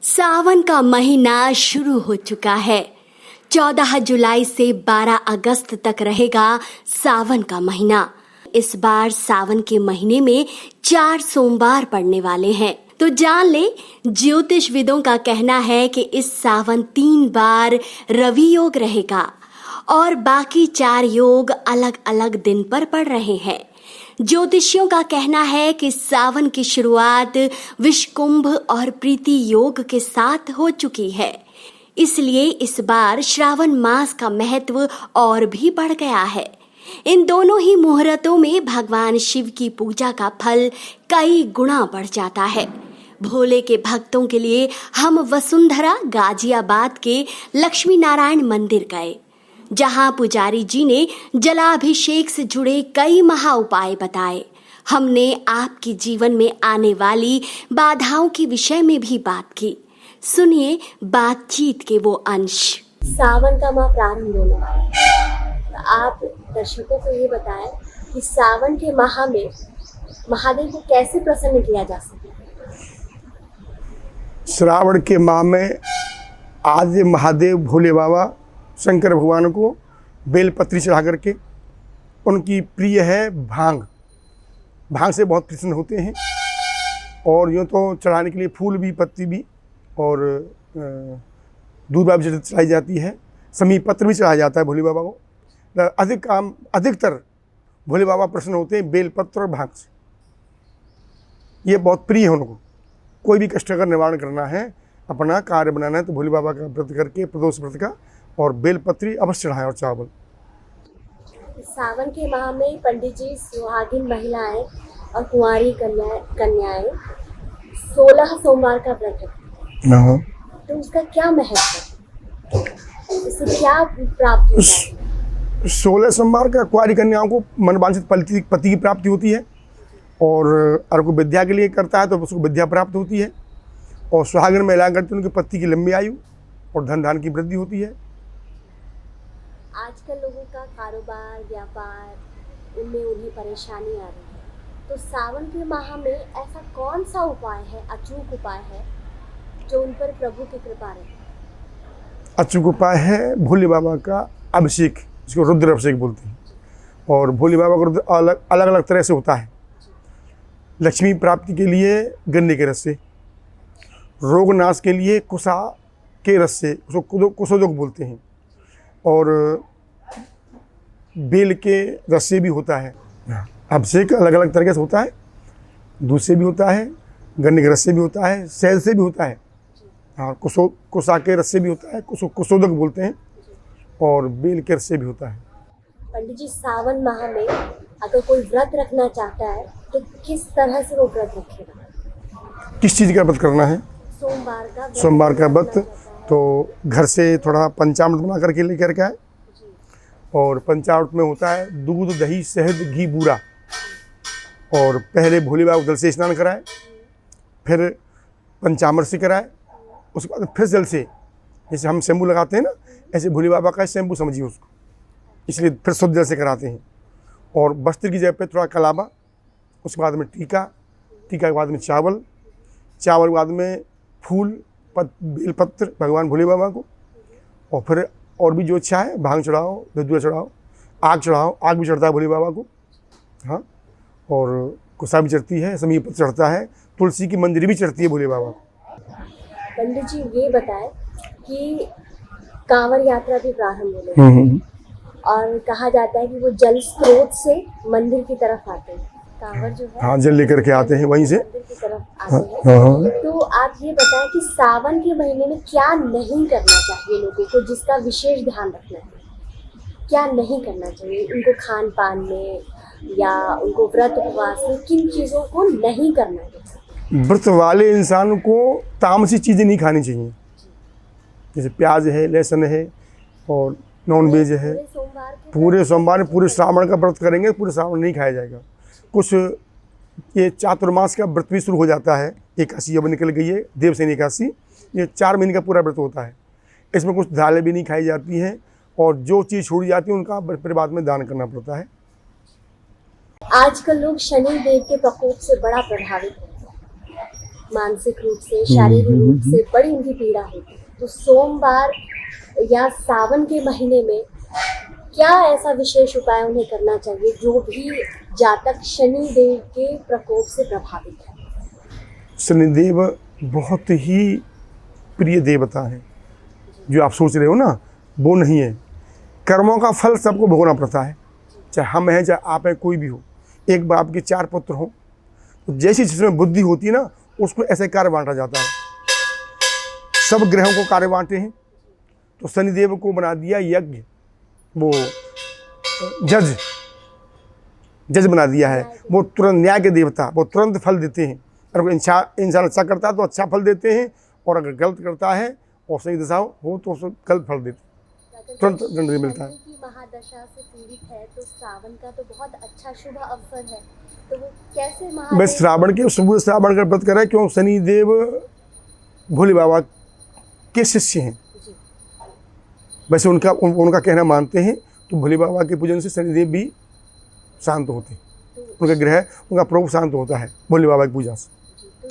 सावन का महीना शुरू हो चुका है। 14 जुलाई से 12 अगस्त तक रहेगा सावन का महीना। इस बार सावन के महीने में 4 सोमवार पड़ने वाले हैं। तो जान ले, ज्योतिषविदों का कहना है कि इस सावन 3 बार रवि योग रहेगा और बाकी 4 योग अलग अलग दिन पर पड़ रहे हैं। ज्योतिषियों का कहना है कि सावन की शुरुआत विषकुंभ और प्रीति योग के साथ हो चुकी है, इसलिए इस बार श्रावण मास का महत्व और भी बढ़ गया है। इन दोनों ही मुहूर्तों में भगवान शिव की पूजा का फल कई गुना बढ़ जाता है। भोले के भक्तों के लिए हम वसुंधरा गाजियाबाद के लक्ष्मी नारायण मंदिर गए, जहां पुजारी जी ने जलाभिषेक से जुड़े कई महा उपाय बताए। हमने आपके जीवन में आने वाली बाधाओं के विषय में भी बात की। सुनिए बातचीत के वो अंश। सावन का माह प्रारंभ होने वाला है, तो आप दर्शकों को ये बताएं कि सावन के माह में महादेव को कैसे प्रसन्न किया जा सके। श्रावण के माह में आज महादेव भोले बाबा शंकर भगवान को बेलपत्री चढ़ा करके, उनकी प्रिय है भांग से बहुत प्रसन्न होते हैं। और यूँ तो चढ़ाने के लिए फूल भी, पत्ती भी और दूध भी चढ़ाई जाती है। समी पत्र भी चढ़ाया जाता है भोले बाबा को। अधिकतर भोले बाबा प्रसन्न होते हैं बेलपत्र और भांग से। ये बहुत प्रिय है उनको। कोई भी कष्ट का निवारण करना है, अपना कार्य बनाना है, तो भोले बाबा का व्रत करके, प्रदोष व्रत का, और बेलपत्री अवश्य चढ़ाएं और चावल। सावन के माह में पंडित जी सुहागिन महिलाएं और कुंवारी कन्याएं 16 सोमवार का व्रत रखती हैं। तो उसका क्या महत्व है, इससे क्या प्राप्त होता है? 16 सोमवार का कुंवारी कन्याओं को मनवांछित पति की प्राप्ति होती है, और अगर कोई विद्या के लिए करता है तो उसको विद्या प्राप्त होती है, और सुहागिन महिला करते हैं उनके पति की लंबी आयु और धन धान की वृद्धि होती है। आजकल लोगों का कारोबार, व्यापार, उनमें उन्हें परेशानी आ रही है, तो सावन के माह में ऐसा कौन सा उपाय है, अचूक उपाय है, जो उन पर प्रभु की कृपा रहे? अचूक उपाय है भोले बाबा का अभिषेक, जिसको रुद्र अभिषेक बोलते हैं। और भोले बाबा का रुद्र अलग अलग तरह से होता है। लक्ष्मी प्राप्ति के लिए गन्ने के रस से, रोग नाश के लिए कुसा के रस से, उसको कुशोदक बोलते हैं, और बेल के रस से भी होता है। अभिषेक अलग अलग तरीके से होता है। दूध से भी होता है, गन्ने के रस से भी होता है, शहद से भी होता है, और कुसा के रस से भी होता है, कुशोदक बोलते हैं, और बेल के रस से भी होता है। पंडित जी, सावन माह में अगर कोई व्रत रखना चाहता है तो किस तरह से वो व्रत रखेगा? किस चीज़ का व्रत करना है? सोमवार का व्रत। तो घर से थोड़ा पंचामृत बना करके लेकर के आए, और पंचामृत में होता है दूध, दही, शहद, घी, बूरा। और पहले भोले बाबा को जल से स्नान कराए, फिर पंचामृत से कराए, उसके बाद फिर जल से, जैसे हम शैम्पू लगाते हैं ना, ऐसे भोले बाबा का शैम्पू समझिए उसको, इसलिए फिर शुद्ध जल से कराते हैं। और वस्त्र की जगह पे थोड़ा कलावा, उसके बाद में टीका के बाद में चावल के बाद में फूल, बेलपत्र भगवान भोले बाबा को, और फिर और भी जो इच्छा है, भांग चढ़ाओ, धतूरा चढ़ाओ, आग चढ़ाओ, आग भी चढ़ता है भोले बाबा को। हाँ, और कुसा भी चढ़ती है, समी पत्र चढ़ता है, तुलसी की मंजरी भी चढ़ती है भोले बाबा को। पंडित जी ये बताएं कि कांवड़ यात्रा भी प्रारंभ होने है, और कहा जाता है कि वो जल स्रोत से मंदिर की तरफ आते हैं। कांवड़ जो है, हाँ, जल लेकर के आते हैं वहीं से मंदिर की तरफ आते हैं। तो आप ये बताएं कि सावन के महीने में क्या नहीं करना चाहिए लोगों को, जिसका विशेष ध्यान रखना है? क्या नहीं करना चाहिए उनको खान पान में, या उनको व्रत उपवास में, किन चीज़ों को नहीं करना चाहिए? व्रत वाले इंसान को तामसी चीज़ें नहीं खानी चाहिए, जैसे प्याज है, लहसुन है, और नॉन वेज है। पूरे सोमवार पूरे श्रावण का व्रत करेंगे, पूरे श्रावण नहीं खाया जाएगा। कुछ ये चातुर्मास का व्रत भी शुरू हो जाता है, एकादशी अब निकल गई है, देवसेनी एकादशी। ये 4 महीने का पूरा व्रत होता है। इसमें कुछ दालें भी नहीं खाई जाती हैं, और जो चीज़ छोड़ी जाती है उनका फिर बाद में दान करना पड़ता है। आजकल लोग शनि देव के प्रकोप से बड़ा प्रभावित होते हैं। मानसिक रूप से, शारीरिक रूप से बड़ी उनकी पीड़ा होती है। तो सोमवार या सावन के महीने में क्या ऐसा विशेष उपाय उन्हें करना चाहिए जो भी जातक शनि देव के प्रकोप से प्रभावित है? शनिदेव बहुत ही प्रिय देवता है। जो आप सोच रहे हो ना, वो नहीं है। कर्मों का फल सबको भोगना पड़ता है, चाहे हम हैं चाहे आप हैं, कोई भी हो। एक बाप के 4 पुत्र हो, तो जैसी जिसमें बुद्धि होती है ना, उसको ऐसे कार्य बांटा जाता है। सब ग्रहों को कार्य बांटे हैं, तो शनिदेव को बना दिया यज्ञ, वो जज बना दिया है। वो तुरंत न्याय के देवता, वो तुरंत फल देते हैं। अगर इंसान अच्छा करता है तो अच्छा फल देते हैं, और अगर गलत करता है और सही दशा हो तो उसको गलत फल देते हैं, तुरंत दंड मिलता है। की महादशा से पीड़ित है तो सावन का तो बहुत अच्छा शुभ अवसर है, तो वो कैसे मैं श्रावण के सुबह श्रावण का व्रत करें, क्यों? शनिदेव भोले बाबा के शिष्य हैं। वैसे उनका कहना मानते हैं, तो भोले बाबा के पूजन से शनिदेव भी शांत होते हैं। उनका ग्रह, उनका प्रभु शांत होता है भोले बाबा की पूजा से। तो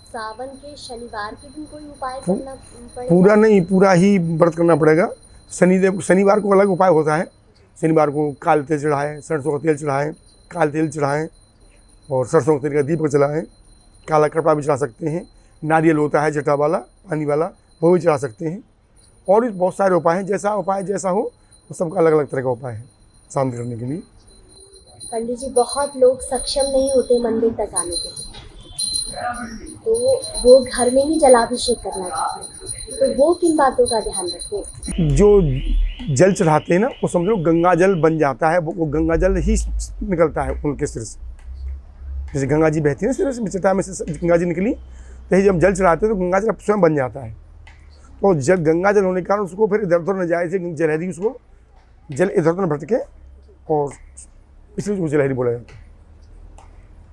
सावन के शनिवार के दिन कोई उपाय करना पड़ेगा? पूरा नहीं, पूरा ही व्रत करना पड़ेगा। शनिवार को अलग उपाय होता है। शनिवार को काल तेल चढ़ाएं, सरसों का तेल चढ़ाएं, काल तेल चढ़ाएं, और सरसों के तेल का दीपक जलाएं। काला कपड़ा भी चढ़ा सकते हैं। नारियल होता है जटा वाला, पानी वाला, वो भी चढ़ा सकते हैं। और भी बहुत सारे उपाय हैं। जैसा उपाय जैसा हो, वो सबका अलग अलग तरह का उपाय है शांत करने के लिए। पंडित जी, बहुत लोग सक्षम नहीं होते मंदिर तक आने के लिए, तो वो घर में ही जलाभिषेक करना चाहिए, तो वो किन बातों का ध्यान रखें? जो जल चढ़ाते हैं ना, वो समझो गंगा जल बन जाता है। वो गंगा जल ही निकलता है उनके सिर से। जैसे गंगा जी बहती है ना सिर से, चट्टान में से गंगा जी निकली, तो जब जल चढ़ाते हैं तो गंगा जल स्वयं बन जाता है। तो जब गंगा जल होने के कारण उसको फिर इधर उधर न जाए से जलहरी, उसको जल इधर उधर भटके, और इसलिए उसको जलहरी बोला जाता है।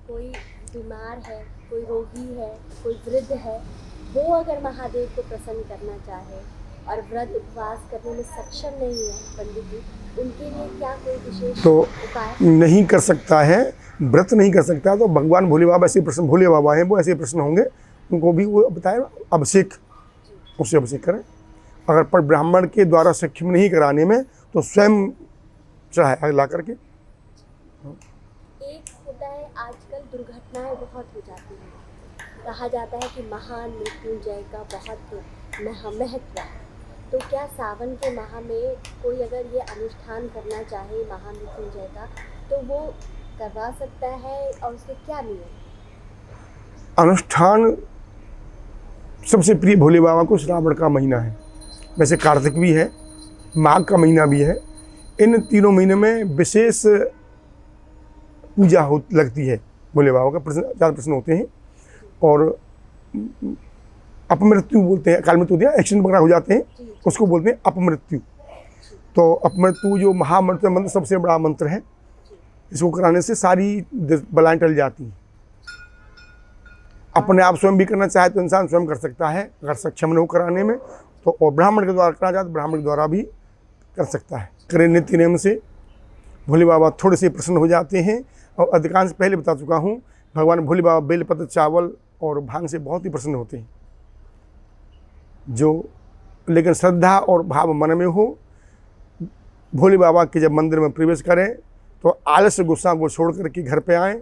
कोई बीमार है, कोई रोगी है, कोई वृद्ध है, वो अगर महादेव को प्रसन्न करना चाहे और व्रत उपवास करने में सक्षम नहीं है पंडित जी, उनके लिए क्या कोई विशेष तो उपाय? नहीं कर सकता है, व्रत नहीं कर सकता, तो भगवान भोले बाबा ऐसे प्रश्न, भोले बाबा हैं वो ऐसे प्रश्न होंगे, उनको भी वो बताए अभिषेक, उससे अभिषेक करें। अगर पर ब्राह्मण के द्वारा सक्षम नहीं कराने में, तो स्वयं चढ़ाए ला करके। एक होता है, आजकल दुर्घटनाएं बहुत हो जाती हैं। कहा जाता है कि महान मृत्युंजय का बहुत महत्व है, तो क्या सावन के माह में कोई अगर ये अनुष्ठान करना चाहे महामृत्युंजय का, तो वो करवा सकता है, और उसके क्या नियम? अनुष्ठान सबसे प्रिय भोले बाबा को श्रावण का महीना है। वैसे कार्तिक भी है, माघ का महीना भी है। इन तीनों महीने में विशेष पूजा लगती है भोले बाबा का, ज़्यादा प्रश्न होते हैं। और अपमृत्यु बोलते हैं, अकाल मृत्यु होती है, एक्सीडेंट वगैरह हो जाते हैं, उसको बोलते हैं अपमृत्यु। तो अपमृत्यु जो महामंत्र मंत्र सबसे बड़ा मंत्र है, इसको कराने से सारी बलाएं टल जाती हैं। अपने आप स्वयं भी करना चाहे तो इंसान स्वयं कर सकता है, अगर सक्षम न हो कराने में तो, और ब्राह्मण के द्वारा करना चाहे तो ब्राह्मण के द्वारा भी कर सकता है। करें नित्य नियम से, भोले बाबा थोड़े से प्रसन्न हो जाते हैं। और अधिकांश पहले बता चुका हूँ, भगवान भोले बाबा बेलपत्र, चावल और भांग से बहुत ही प्रसन्न होते हैं। लेकिन श्रद्धा और भाव मन में हो, भोले बाबा के जब मंदिर में प्रवेश करें तो आलस्य गुस्सा को छोड़ करके घर पे आएँ,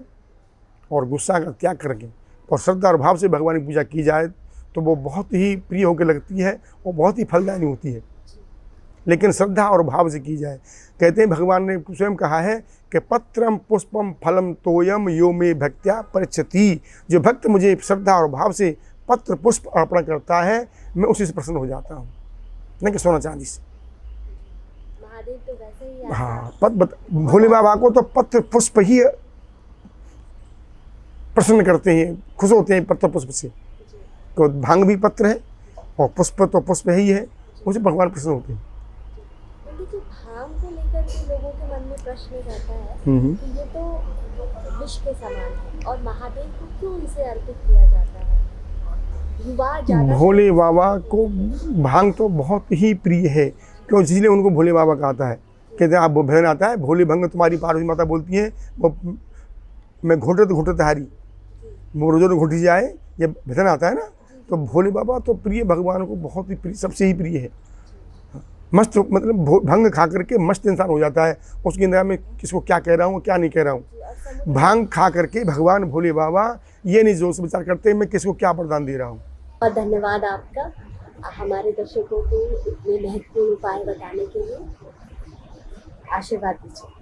और गुस्सा का त्याग करके और श्रद्धा और भाव से भगवान की पूजा की जाए तो वो बहुत ही प्रिय होकर लगती है और बहुत ही फलदायी होती है। लेकिन श्रद्धा और भाव से की जाए। कहते हैं भगवान ने स्वयं कहा है कि पत्रम पुष्पम फलम तोयम यो मे भक्त्या परिच्छति। जो भक्त मुझे श्रद्धा और भाव से पत्र पुष्प अर्पण करता है, मैं उसी से प्रसन्न हो जाता हूँ, नहीं कि सोना चांदी से। महादेव तो वैसे ही हाँ, भोले बाबा को तो पत्र पुष्प ही प्रसन्न करते हैं, खुश होते हैं पत्र पुष्प से। तो भांग भी पत्र है और पुष्प तो पुष्प ही है, उसे भगवान प्रसन्न होते हैं। भांग को लेकर के लोगों के मन में प्रश्न रहता है कि ये तो विष के समान है, और महादेव को क्यों इसे अर्पित किया जाता है? युवा ज़्यादा भोले बाबा को भांग तो बहुत ही प्रिय है, क्यों? इसलिए उनको भोले बाबा कहता है। कहते हैं आप वो भजन आता है, भोले भंग तुम्हारी पार्वती माता बोलती है, वो मैं घोटत घोटत हारी, मोरजोर घुटी जाए, ये भजन आता है ना, तो भोले बाबा तो प्रिय भगवान को बहुत ही प्रिय, सबसे ही प्रिय है। मस्त मतलब भंग खा करके मस्त इंसान हो जाता है, उसकी अंदर में किसको क्या कह रहा हूँ क्या नहीं कह रहा हूँ। भांग खा करके भगवान भोले बाबा ये नहीं जोश विचार करते मैं किसको क्या वरदान दे रहा हूँ। और धन्यवाद आपका हमारे दर्शकों को इतने महत्वपूर्ण उपाय बताने के लिए। आशीर्वाद दीजिए।